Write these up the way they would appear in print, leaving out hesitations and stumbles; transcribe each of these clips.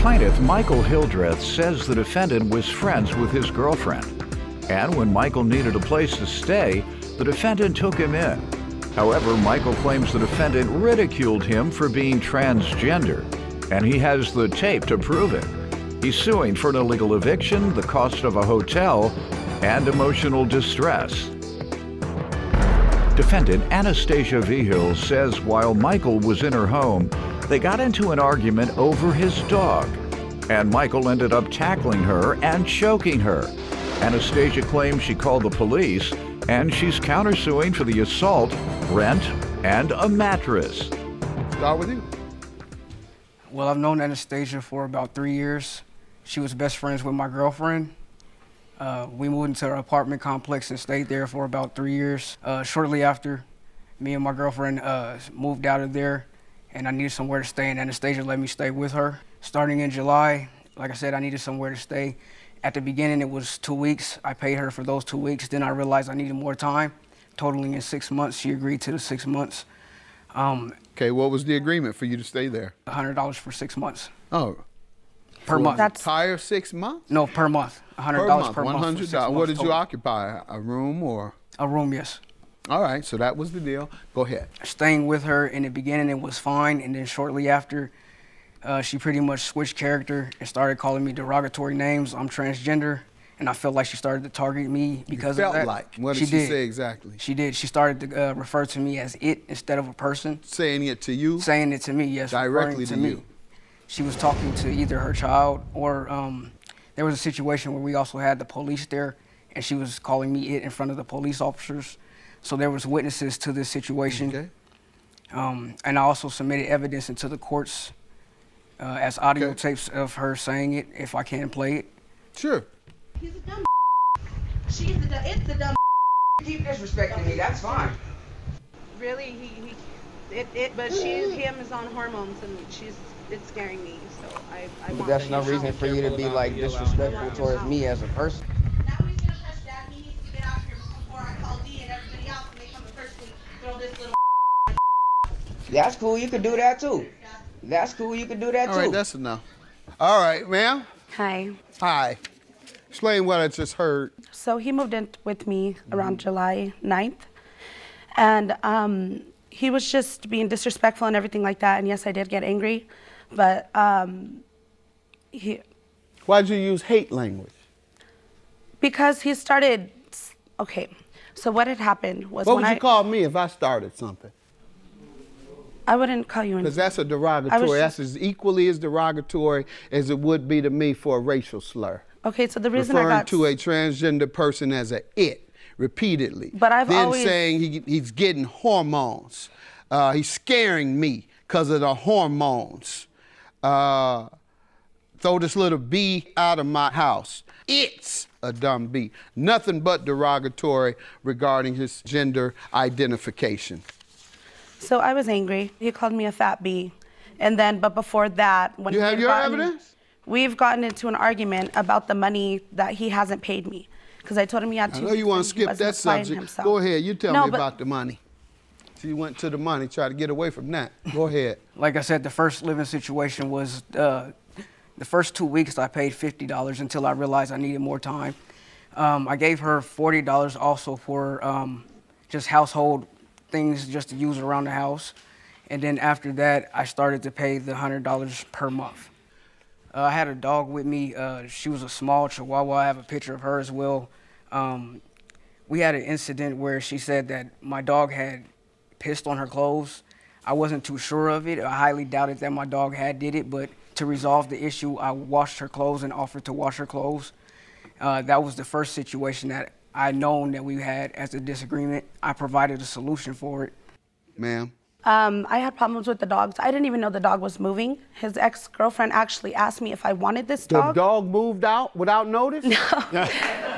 Plaintiff Michael Hildreth says the defendant was friends with his girlfriend. And when Michael needed a place to stay, the defendant took him in. However, Michael claims the defendant ridiculed him for being transgender, and he has the tape to prove it. He's suing for an illegal eviction, the cost of a hotel, and emotional distress. Defendant Anastasia Vigil says while Michael was in her home, they got into an argument over his dog, and Michael ended up tackling her and choking her. Anastasia claims she called the police, and she's countersuing for the assault, rent, and a mattress. Start with you. Well, I've known Anastasia for about 3 years. She was best friends with my girlfriend. We moved into our apartment complex and stayed there for about 3 years. Shortly after, me and my girlfriend moved out of there, and I needed somewhere to stay, and Anastasia let me stay with her. Starting in July, like I said, I needed somewhere to stay. At the beginning, it was 2 weeks. I paid her for those 2 weeks. Then I realized I needed more time, totaling in 6 months. She agreed to the 6 months. Okay, what was the agreement for you to stay there? $100 for 6 months. Oh. Per month. That's Entire 6 months? No, per month. $100 per month. For 6 $100. What months did you total. occupy? A room or? A room, yes. All right, so that was the deal. Go ahead. Staying with her in the beginning, it was fine, and then shortly after, she pretty much switched character and started calling me derogatory names. I'm transgender, and I felt like she started to target me because of that. Felt like? What did she say exactly? She did. She started to refer to me as it instead of a person. Saying it to you? Saying it to me, yes. Directly referring to me. you? She was talking to either her child or there was a situation where we also had the police there, and she was calling me it in front of the police officers. So there was witnesses to this situation. Okay. And I also submitted evidence into the courts as audio tapes of her saying it, if I can play it. Sure. He's a dumb She's the dumb, it's the dumb Keep disrespecting me, that's fine. Really, but him is on hormones and it's scaring me, so I But want that's to no get reason out. for you to be like disrespectful towards me as a person. Now he's gonna touch that. He needs to get out here before I call D and everybody else and they come to personally throw this little That's cool, you could do that too. That's cool, you could do that too. All right, that's enough. All right, ma'am. hi. Hi. Explain what I just heard. So he moved in with me around July 9th. And he was just being disrespectful and everything like that. And yes, I did get angry. But Why'd you use hate language? because he started, okay. So what had happened was What when would you call me if I started something? I wouldn't call you Because anything. that's a derogatory. just- That's as equally as derogatory as it would be to me for a racial slur. Okay, so the reason Referring I got to a transgender person as a it repeatedly. But I've then always- saying he's getting hormones. He's scaring me because of the hormones. Throw this little bee out of my house. It's a dumb bee. Nothing but derogatory regarding his gender identification. So I was angry. He called me a fat bee. And then, but before that, when You have we've your gotten- evidence? We've gotten into an argument about the money that he hasn't paid me. Because I told him he had I two know you want to weeks and he skip wasn't that applying subject. himself. Go ahead, you tell No, me but- about the money. She went to the money, tried to get away from that. Go ahead. Like I said, the first living situation was the first 2 weeks I paid $50 until I realized I needed more time. I gave her $40 also for just household things just to use around the house. And then after that, I started to pay the $100 per month. I had a dog with me. She was a small Chihuahua. I have a picture of her as well. We had an incident where she said that my dog had pissed on her clothes. I wasn't too sure of it. I highly doubted that my dog had did it, but to resolve the issue, I washed her clothes and offered to wash her clothes. That was the first situation that I known that we had as a disagreement. I provided a solution for it. Ma'am. I had problems with the dogs. I didn't even know the dog was moving. His ex-girlfriend actually asked me if I wanted this The dog. dog moved out without notice?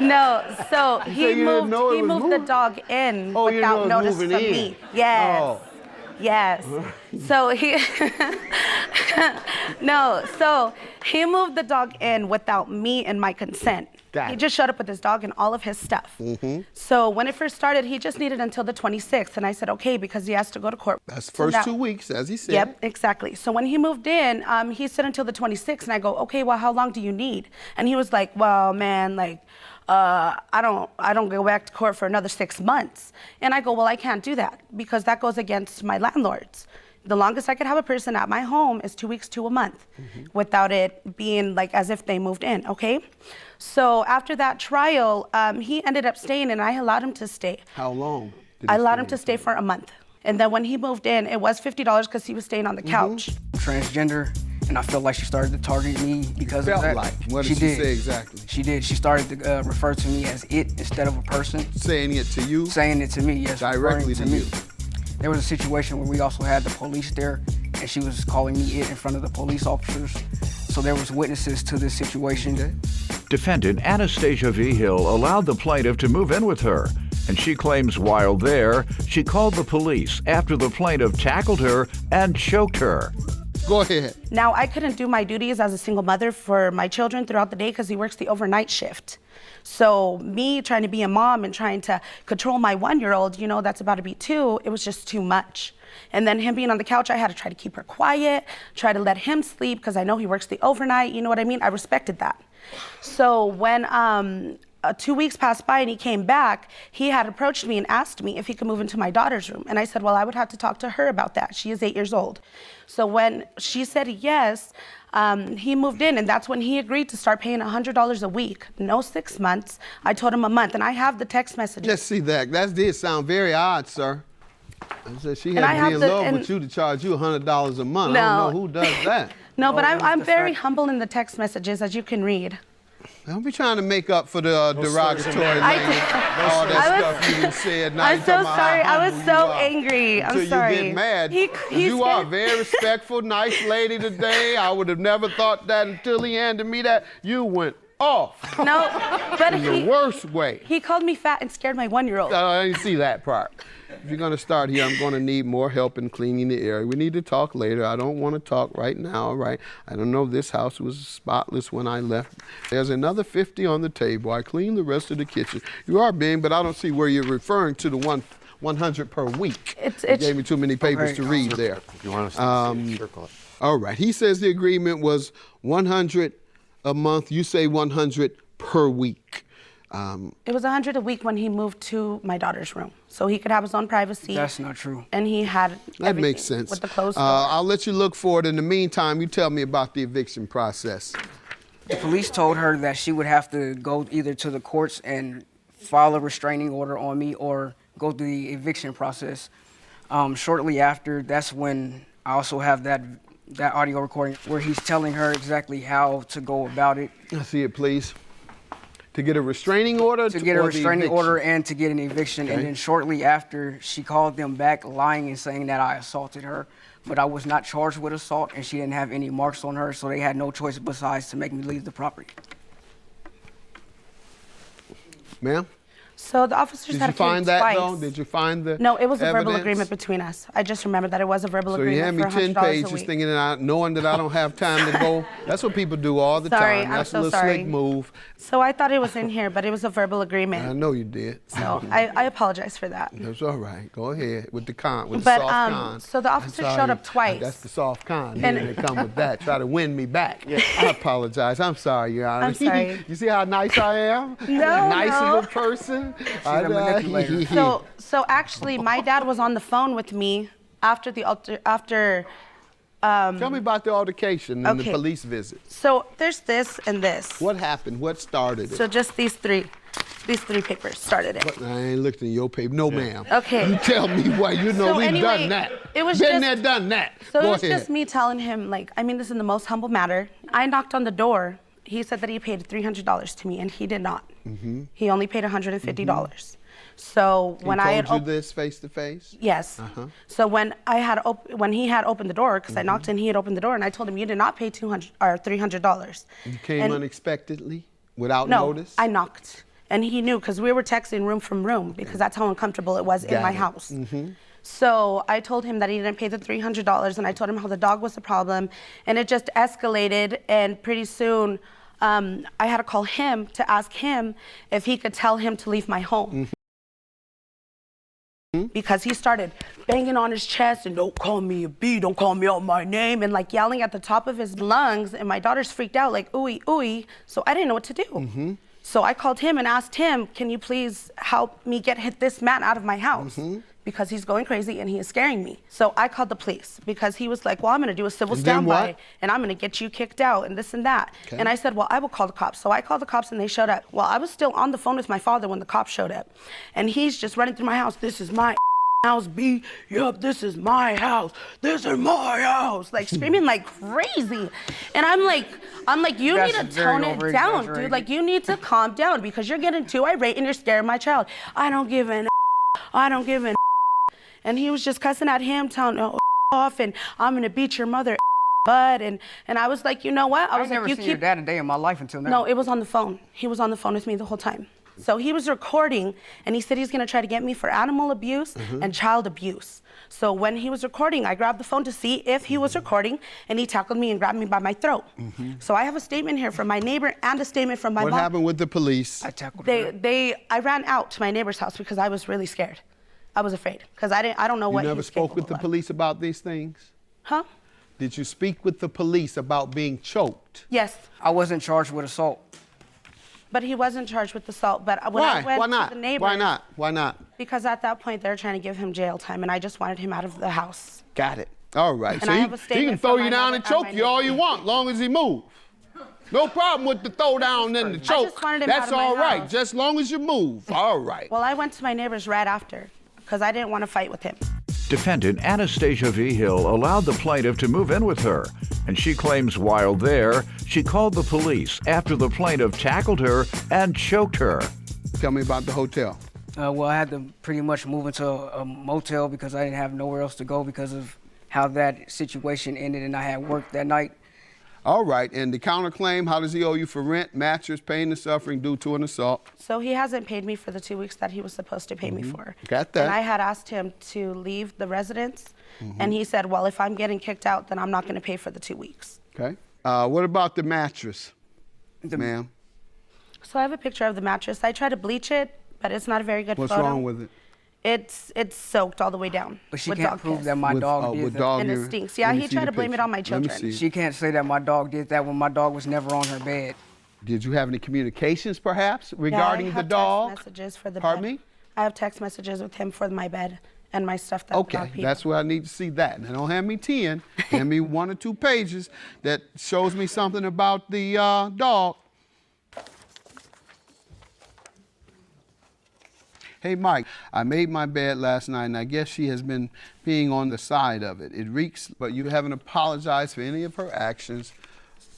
No, so said he you didn't moved. know it He was moved moving? the dog in Oh, you didn't know without it was notice from moving in. me. Yes. Oh. Yes. So he no, so he moved the dog in without me and my consent. Got He it. just showed up with his dog and all of his stuff. So when it first started, he just needed until the 26th. And I said, okay, because he has to go to court. That's the So first now- 2 weeks, as he said. Yep, exactly. So when he moved in, he said until the 26th, and I go, okay, well, how long do you need? And he was like, well, man, like, I don't go back to court for another 6 months. And I go, well, I can't do that because that goes against my landlords. The longest I could have a person at my home is 2 weeks to a month without it being like as if they moved in, okay? So after that trial, he ended up staying and I allowed him to stay. How long? did I he allowed stay him to in? stay for a month. And then when he moved in, it was $50 because he was staying on the couch. Transgender, and I felt like she started to target me because Felt of that. like. What did she say exactly? She did. She started to refer to me as it instead of a person. Saying it to you? Saying it to me, yes. Directly referring to you. me. There was a situation where we also had the police there, and she was calling me it in front of the police officers. So there was witnesses to this situation. Defendant Anastasia V. Hill allowed the plaintiff to move in with her, and she claims while there, she called the police after the plaintiff tackled her and choked her. Go ahead. Now, I couldn't do my duties as a single mother for my children throughout the day because he works the overnight shift. So me trying to be a mom and trying to control my 1-year-old, you know, that's about to be 2, it was just too much. And then him being on the couch, I had to try to keep her quiet, try to let him sleep because I know he works the overnight, you know what I mean? I respected that. So when 2 weeks passed by and he came back, he had approached me and asked me if he could move into my daughter's room. And I said, well, I would have to talk to her about that. She is 8 years old. So when she said yes, he moved in, and that's when he agreed to start paying $100 a week. No 6 months. I told him a month, and I have the text messages. Just see that. That did sound very odd, sir. I said she And I had to have be in the- love and- with you to charge you $100 a month. I No. don't know who does that. No, but Oh, that's I'm the very fact. humble in the text messages, as you can read. Don't be trying to make up for the derogatory I language, did- all that I was- stuff you done said. Now I'm you so talking about how sorry. I was humble so you are. angry. I'm Until sorry. you get mad. He 'Cause he you are a said- very respectful, nice lady today. I would have never thought that until he handed me that. You went off No, but in the worst way. he called me fat and scared my 1-year-old. I didn't see that part. If you're going to start here, I'm going to need more help in cleaning the area. We need to talk later. I don't want to talk right now, all right? I don't know if this house was spotless when I left. There's another 50 on the table. I cleaned the rest of the kitchen. You are being, but I don't see where you're referring to the 100 per week. You gave me too many papers to read there. If you want to circle it. All right. He says the agreement was 100 a month. You say 100 per week. It was 100 a week when he moved to my daughter's room, so he could have his own privacy. That's not true. And he had That everything makes sense. with the closed door. I'll let you look for it. In the meantime, you tell me about the eviction process. The police told her that she would have to go either to the courts and file a restraining order on me or go through the eviction process. Shortly after, that's when I also have that audio recording where he's telling her exactly how to go about it. I see it, please. To get a restraining order? To get a or the restraining eviction? order and to get an eviction. Okay. And then shortly after, she called them back lying and saying that I assaulted her. But I was not charged with assault and she didn't have any marks on her, so they had no choice besides to make me leave the property. Ma'am? So the officers Did had you to came find that, twice. though? Did you find the No, it was a verbal evidence? agreement between us. I just remember that it was a verbal So you hand agreement me for 10 $100 a pages week. thinking that knowing that I don't have time to go. That's what people do all the Sorry, time. I'm That's so a little sorry. slick move. So I thought it was in here, but it was a verbal agreement. I know you did. So I apologize for that. That's all right. Go ahead with the But, soft con. so the I'm officers sorry. showed up twice. That's the soft con. And- And they come with that. Try to win me back. I apologize. I'm sorry, Your Honor. I'm sorry. You see how nice I am? No, Nice no. little person. a manipulator. So actually, my dad was on the phone with me after the Tell me about the altercation and the Okay. police visit. So there's this and this. What happened? What started it? So just these three papers started it. I ain't looked in your paper. No, ma'am. Okay. You tell me what. You know So we've anyway, done that. it was Been just- there, done that. So Go it was ahead. just me telling him, like, I mean this in the most humble manner. I knocked on the door. He said that he paid $300 to me, and he did not. Mm-hmm. He only paid $150. So when I had told you this face to face? Yes. So when when he had opened the door, because I knocked and he had opened the door, and I told him you did not pay $300. You came And- unexpectedly without No, notice? I knocked, and he knew because we were texting room from room because that's how uncomfortable it was in Got my it. house. So I told him that he didn't pay the $300, and I told him how the dog was the problem, and it just escalated, and pretty soon I had to call him to ask him if he could tell him to leave my home. Because he started banging on his chest and don't call me a B, don't call me out my name, and like yelling at the top of his lungs, and my daughter's freaked out like ooey, ooey, so I didn't know what to do. So I called him and asked him, can you please help me get this man out of my house? Because he's going crazy and he is scaring me. So I called the police because he was like, well, I'm gonna do a civil standby and I'm gonna get you kicked out and this and that. And I said, well, I will call the cops. So I called the cops and they showed up. Well, I was still on the phone with my father when the cops showed up. And he's just running through my house. This is my house, B. Yup, this is my house. This is my house. Like screaming like crazy. And I'm like, you need to tone it down, dude. Like you need to calm down because you're getting too irate and you're scaring my child. I don't give an I don't give an And he was just cussing at him, telling him off, and I'm gonna beat your mother, bud. And I was like, you know what? I was like, never seen your dad a day in my life until now. No, it was on the phone. He was on the phone with me the whole time. So he was recording, and he said he's gonna try to get me for animal abuse and child abuse. So when he was recording, I grabbed the phone to see if he was recording, and he tackled me and grabbed me by my throat. So I have a statement here from my neighbor and a statement from my mom. What happened with the police? I tackled her. I ran out to my neighbor's house because I was really scared. I was afraid because I don't know what. You never spoke with the police about these things? Huh? Did you speak with the police about being choked? Yes. I wasn't charged with assault. But he wasn't charged with assault. But when I went to the neighbors, Why not? Why not? Because at that point they were trying to give him jail time, and I just wanted him out of the house. Got it. All right. And so I have a he statement can throw from you my down mother and and choke my you all you neighbor. want, long as he move. No problem with the throw down and the choke. wanted him That's out of my all right, house. just long as you move. All right. Well, I went to my neighbors right after because I didn't want to fight with him. Defendant Anastasia V. Hill allowed the plaintiff to move in with her, and she claims while there, she called the police after the plaintiff tackled her and choked her. Tell me about the hotel. Well, I had to pretty much move into a motel because I didn't have nowhere else to go because of how that situation ended, and I had work that night. All right, and the counterclaim, how does he owe you for rent, mattress, pain and suffering due to an assault? So he hasn't paid me for the 2 weeks that he was supposed to pay me for. Got that. And I had asked him to leave the residence, and he said, well, if I'm getting kicked out, then I'm not going to pay for the 2 weeks. Okay. What about the mattress, ma'am? So I have a picture of the mattress. I tried to bleach it, but it's not a very good What's photo. wrong with it? It's soaked all the way down. But she with can't dog prove piss. that my dog did with that. dog And it urine. stinks. Yeah, Let me he see tried the to blame it picture. on my Let children. me see. She can't say that my dog did that when my dog was never on her bed. Did you have any communications, perhaps, Yeah, regarding I the have dog? text messages for the Pardon bed. me? I have text messages with him for my bed and my stuff that the Okay, dog peed. that's where I need to see that. Now, don't hand me 10. Hand me 1 or 2 pages that shows me something about the dog. Hey, Mike, I made my bed last night, and I guess she has been peeing on the side of it. It reeks, but you haven't apologized for any of her actions,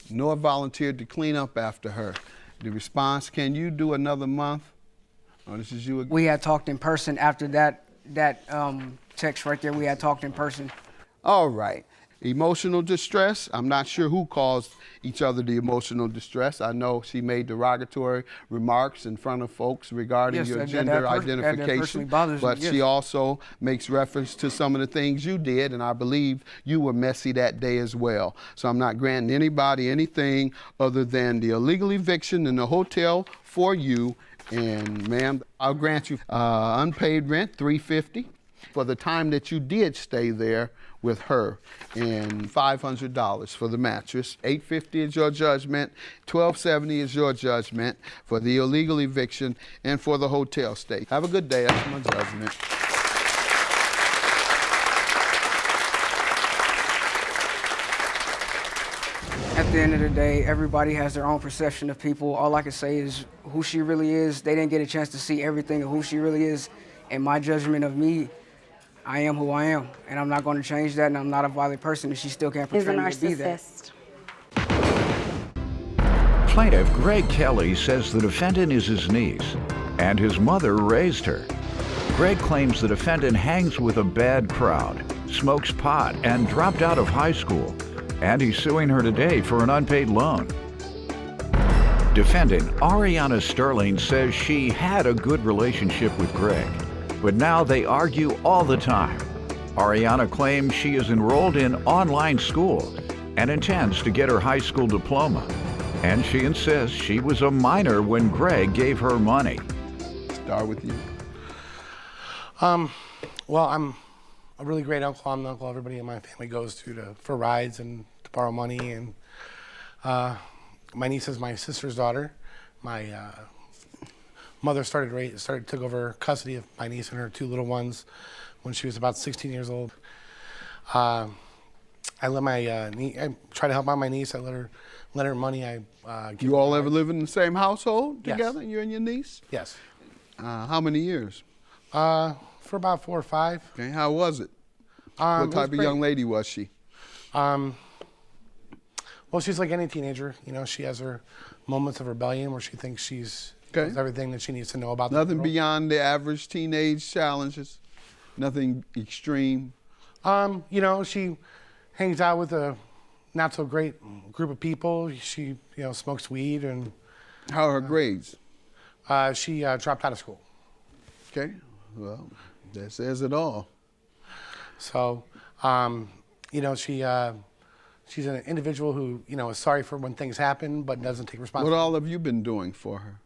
nor volunteered to clean up after her. The response, can you do another month? Oh, this is you again. We had talked in person after that text right there. We had talked in person. All right. Emotional distress. I'm not sure who caused each other the emotional distress. I know she made derogatory remarks in front of folks regarding Yes, your that gender personally identification. bothers me, But yes. she also makes reference to some of the things you did, and I believe you were messy that day as well. So I'm not granting anybody anything other than the illegal eviction in the hotel for you. And ma'am, I'll grant you unpaid rent, $350, for the time that you did stay there with her, and $500 for the mattress. $850 is your judgment, $1,270 is your judgment for the illegal eviction and for the hotel stay. Have a good day. That's my judgment. At the end of the day, everybody has their own perception of people. All I can say is who she really is. They didn't get a chance to see everything of who she really is. And my judgment of me, I am who I am. And I'm not going to change that, and I'm not a violent person, and she still can't He's a portray me to be that. narcissist. Plaintiff Greg Kelly says the defendant is his niece, and his mother raised her. Greg claims the defendant hangs with a bad crowd, smokes pot, and dropped out of high school, and he's suing her today for an unpaid loan. Defendant Ariana Sterling says she had a good relationship with Greg, but now they argue all the time. Ariana claims she is enrolled in online school and intends to get her high school diploma. And she insists she was a minor when Greg gave her money. Start with you. Well, I'm a really great uncle. I'm the uncle everybody in my family goes to for rides and to borrow money. And my niece is my sister's daughter. My mother took over custody of my niece and her 2 little ones when she was about 16 years old. I let I try to help out my niece. I let her money. You all ever live in the same household Yes. together, you and your niece? Yes. How many years? For about 4 or 5. Okay, how was it? What type of young lady was she? Well, she's like any teenager. You know, she has her moments of rebellion where she thinks she's knows everything that she needs to know about the Nothing world. beyond the average teenage challenges? Nothing extreme? You know, she hangs out with a not so great group of people. She, smokes weed and. How are her grades? She dropped out of school. Okay, well, that says it all. So, she's an individual who, is sorry for when things happen, but doesn't take What responsibility. all have you been doing for her?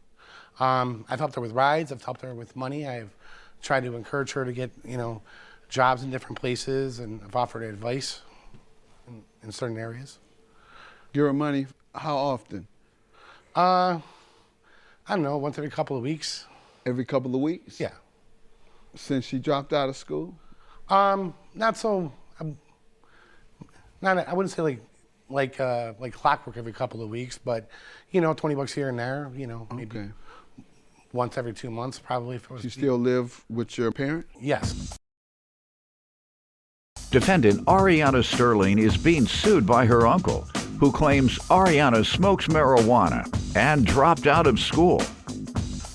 I've helped her with rides. I've helped her with money. I've tried to encourage her to get, jobs in different places, and I've offered her advice in certain areas. Give her money how often? I don't know, once every couple of weeks. Every couple of weeks? Yeah. Since she dropped out of school? Not so. I wouldn't say like clockwork every couple of weeks, but $20 here and there. Maybe Okay. once every 2 months, probably. If it was You still live with your parent? Yes. Defendant Ariana Sterling is being sued by her uncle, who claims Ariana smokes marijuana and dropped out of school.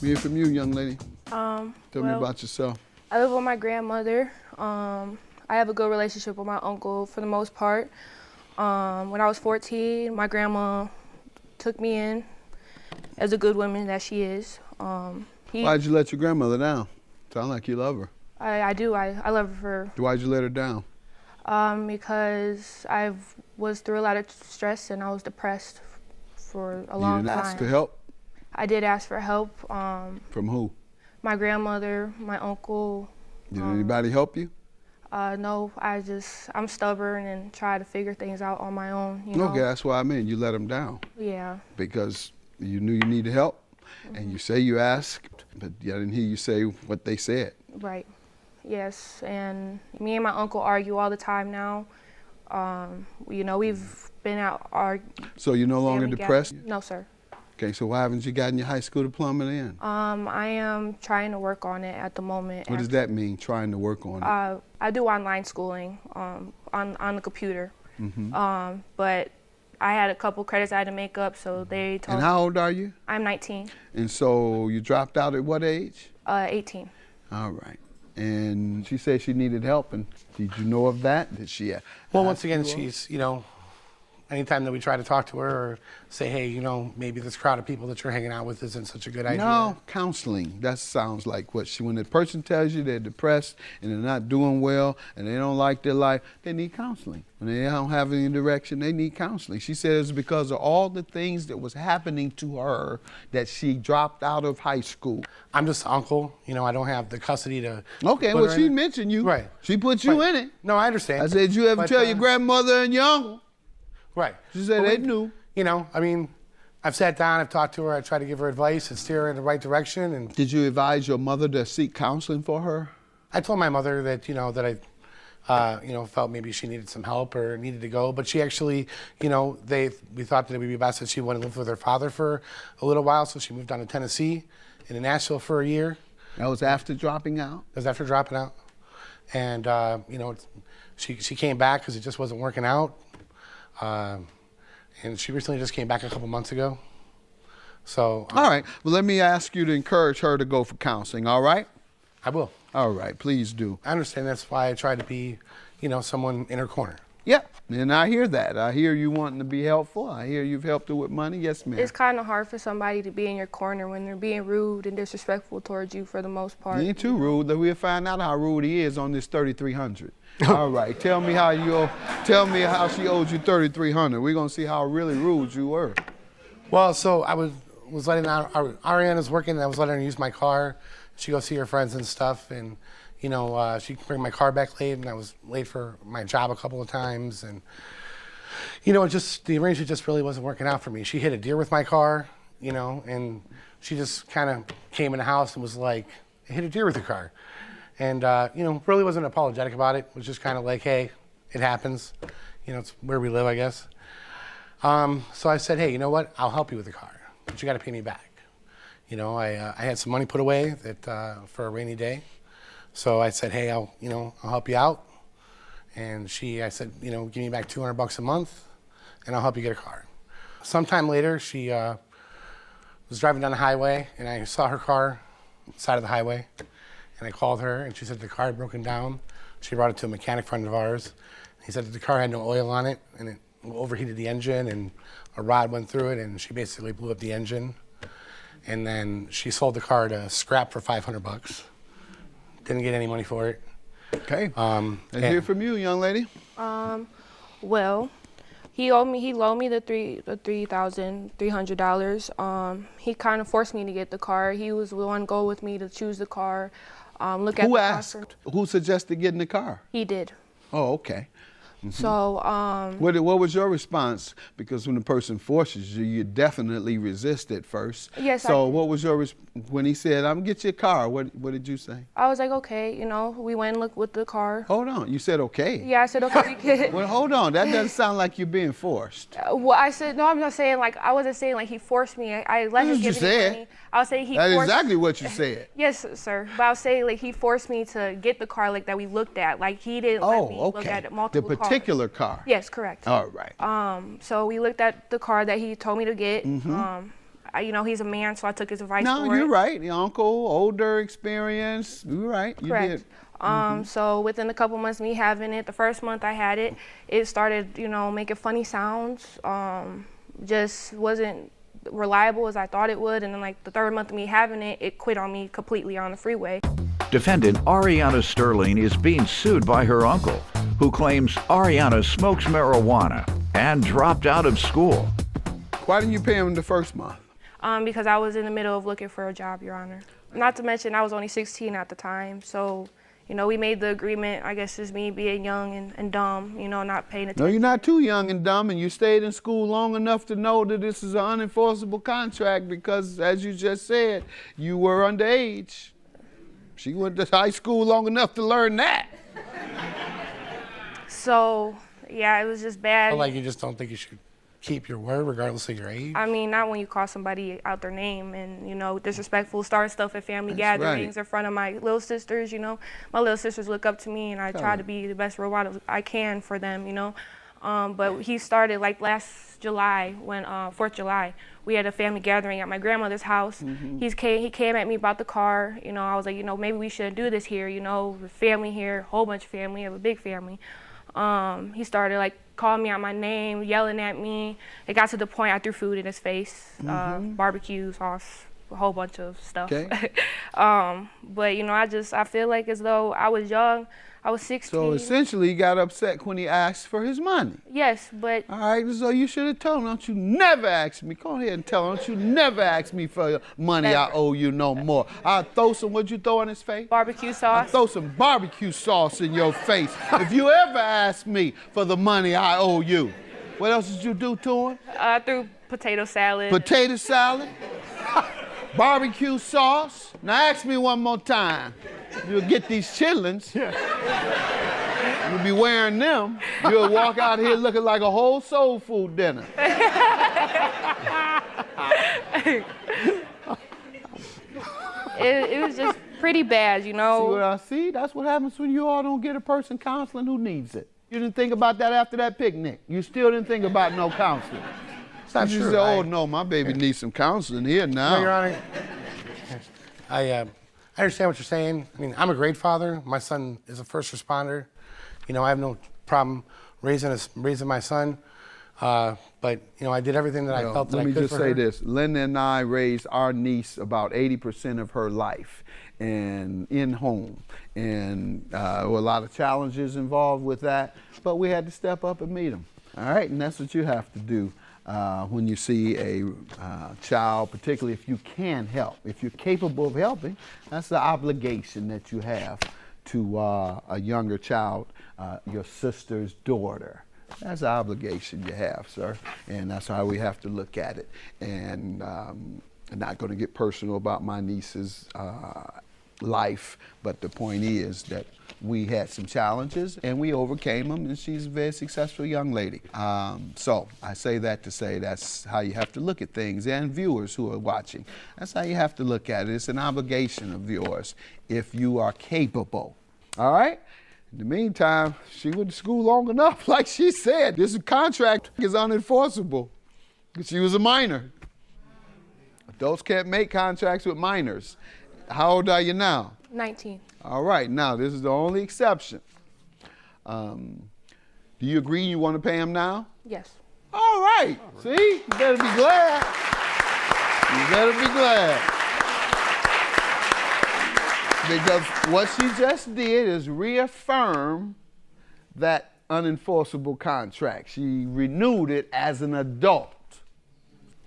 Me hear from you, young lady. Tell me about yourself. I live with my grandmother. I have a good relationship with my uncle for the most part. When I was 14, my grandma took me in as a good woman that she is. Why'd you let your grandmother down? Sound like you love her. I do. I love her Why'd you let her down? because I was through a lot of stress and I was depressed for a long You didn't time. ask for help? I did ask for help. From who? My grandmother, my uncle. Did anybody help you? No, I'm stubborn and try to figure things out on my own. Okay, that's what I mean. You let them down Yeah. because you knew you needed help, and you say you asked, but I didn't hear you say what they said. Right. Yes, and me and my uncle argue all the time now. We've been out arguing. So you're no longer depressed? No, sir. Okay, so why haven't you gotten your high school diploma then? I am trying to work on it at the moment. What does that mean, trying to work on it? I do online schooling on the computer. But I had a couple credits I had to make up, so they told And how old are you? I'm 19, And so you dropped out at what age? 18. All right. And she said she needed help, and did you know of that? Did she? Well, once again, she's, anytime that we try to talk to her or say, hey, maybe this crowd of people that you're hanging out with isn't such a good idea. No, counseling. That sounds like what when a person tells you they're depressed and they're not doing well and they don't like their life, they need counseling. When they don't have any direction, they need counseling. She says because of all the things that was happening to her that she dropped out of high school. I'm just uncle. I don't have the custody to. Okay, put well, her she in it. mentioned you. Right. She put you Right. in it. No, I understand. I said, you ever But, tell your grandmother and your uncle? Right. She said they knew. I've sat down, I've talked to her, I try to give her advice and steer her in the right direction. And Did you advise your mother to seek counseling for her? I told my mother that, that I, felt maybe she needed some help or needed to go. But she actually, we thought that it would be best that she went and lived with her father for a little while. So she moved down to Tennessee and in Nashville for a year. That was after dropping out? That was after dropping out. And, she came back because it just wasn't working out. And she recently just came back a couple months ago. So. All right. Well, let me ask you to encourage her to go for counseling, all right? I will. All right. Please do. I understand. That's why I try to be, someone in her corner. Yeah. And I hear that. I hear you wanting to be helpful. I hear you've helped her with money. Yes, ma'am. It's kind of hard for somebody to be in your corner when they're being rude and disrespectful towards you for the most part. He ain't too rude. We'll find out how rude he is on this 3,300. All right. Tell me how she owed you 3,300. We're gonna see how really rude you were. Well, so I was letting Ariana's working, and I was letting her use my car. She go see her friends and stuff, and you know, she bring my car back late, and I was late for my job a couple of times, and you know, the arrangement just really wasn't working out for me. She hit a deer with my car, you know, and she just kind of came in the house and was like, I hit a deer with the car. And, you know, really wasn't apologetic about it. It was just kind of like, hey, it happens. You know, it's where we live, I guess. So I said, hey, you know what? I'll help you with the car, but you got to pay me back. You know, I had some money put away that for a rainy day. So I said, hey, I'll help you out. And I said, you know, give me back $200 a month, and I'll help you get a car. Sometime later, she was driving down the highway, and I saw her car side of the highway, and I called her, and she said the car had broken down. She brought it to a mechanic friend of ours. He said that the car had no oil on it, and it overheated the engine, and a rod went through it, and she basically blew up the engine. And then she sold the car to scrap for $500. Didn't get any money for it. Okay. Let's hear from you, young lady. Well, he loaned me the $3,300. He kind of forced me to get the car. He was the one go with me to choose the car. Look at Who the asked? car. Who suggested getting the car? He did. Oh, okay. So, What was your response? Because when the person forces you, you definitely resist at first. Yes, So I did. what was your when he said, "I'm gonna get you a car"? What did you say? I was like, okay, you know, we went and looked with the car. Hold on, you said okay. Yeah, I said, okay, we could. Well, hold on. That doesn't sound like you're being forced. Well, I said, no, I'm not saying like, I wasn't saying like he forced me. I let him That's what give you me said. money. I was saying he That's forced exactly what you said. Yes, sir. But I was saying like he forced me to get the car like that we looked at. Like he didn't let me look at multiple The cars. particular car. Yes, correct. All right. So we looked at the car that he told me to get. You know, he's a man, so I took his advice No, for you're it. right. The uncle, older experience. You're right. You Correct. did. So within a couple months of me having it, the first month I had it, it started, you know, making funny sounds. Just wasn't reliable as I thought it would. And then like the third month of me having it, it quit on me completely on the freeway. Defendant Ariana Sterling is being sued by her uncle, who claims Ariana smokes marijuana and dropped out of school. Why didn't you pay him the first month? Because I was in the middle of looking for a job, Your Honor. Not to mention I was only 16 at the time, so, you know, we made the agreement, I guess just me being young and dumb, you know, not paying attention. No, you're not too young and dumb, and you stayed in school long enough to know that this is an unenforceable contract because, as you just said, you were underage. She went to high school long enough to learn that. So, yeah, it was just bad. But like, you just don't think you should keep your word regardless of your age? I mean, not when you call somebody out their name and, you know, disrespectful, starting stuff at family gatherings in front of my little sisters, you know. My little sisters look up to me, and I try to be the best role model I can for them, you know. But he started like last July, when 4th of July, we had a family gathering at my grandmother's house. He came at me about the car. You know, I was like, you know, maybe we shouldn't do this here. You know, family here, a whole bunch of family, I have a big family. He started like calling me out my name, yelling at me. It got to the point I threw food in his face, barbecue sauce, a whole bunch of stuff. Okay. But you know, I feel like as though I was young. I was 16. So essentially, he got upset when he asked for his money. Yes, but. All right, so you should have told him, don't you never ask me. Go ahead and tell him, don't you never ask me for money. Never. I owe you no more. I'll throw some, what'd you throw in his face? Barbecue sauce. I'll throw some barbecue sauce in your face. If you ever ask me for the money I owe you. What else did you do to him? I threw potato salad. Potato salad, barbecue sauce. Now ask me one more time. You'll get these chitlins. You'll be wearing them. You'll walk out here looking like a whole soul food dinner. It was just pretty bad, you know. See what I see? That's what happens when you all don't get a person counseling who needs it. You didn't think about that after that picnic. You still didn't think about no counseling. It's not You true. said, oh no, my baby needs some counseling here now. No, Your Honor. I understand what you're saying. I mean, I'm a great father. My son is a first responder. You know, I have no problem raising my son. But, you know, I did everything that I felt that I could for her. Let me just say this. Linda and I raised our niece about 80% of her life and in home. And there were a lot of challenges involved with that, but we had to step up and meet them. All right, and that's what you have to do. when you see a child, particularly if you can help, if you're capable of helping, that's the obligation that you have to a younger child, your sister's daughter. That's the obligation you have, sir, and that's how we have to look at it. And I'm not going to get personal about my niece's life, but the point is that we had some challenges and we overcame them, and she's a very successful young lady. So I say that to say that's how you have to look at things, and viewers who are watching, that's how you have to look at it. It's an obligation of yours if you are capable. All right? In the meantime, she went to school long enough. Like she said, this contract is unenforceable because she was a minor. Adults can't make contracts with minors. How old are you now? 19. All right, now this is the only exception. Do you agree you want to pay him now? Yes. All right. See, you better be glad. You better be glad. Because what she just did is reaffirm that unenforceable contract. She renewed it as an adult.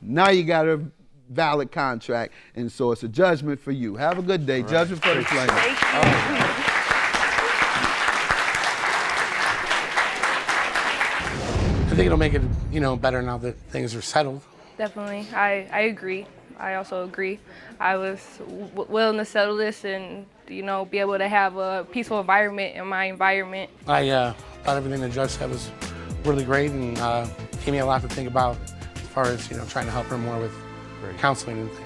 Now you got a valid contract, and so it's a judgment for you. Have a good day. Right. Judgment for the plaintiff. I think it'll make it, better now that things are settled. Definitely. I agree. I also agree. I was willing to settle this and, be able to have a peaceful environment in my environment. I thought everything the judge said was really great and gave me a lot to think about as far as, trying to help her more with counseling and things.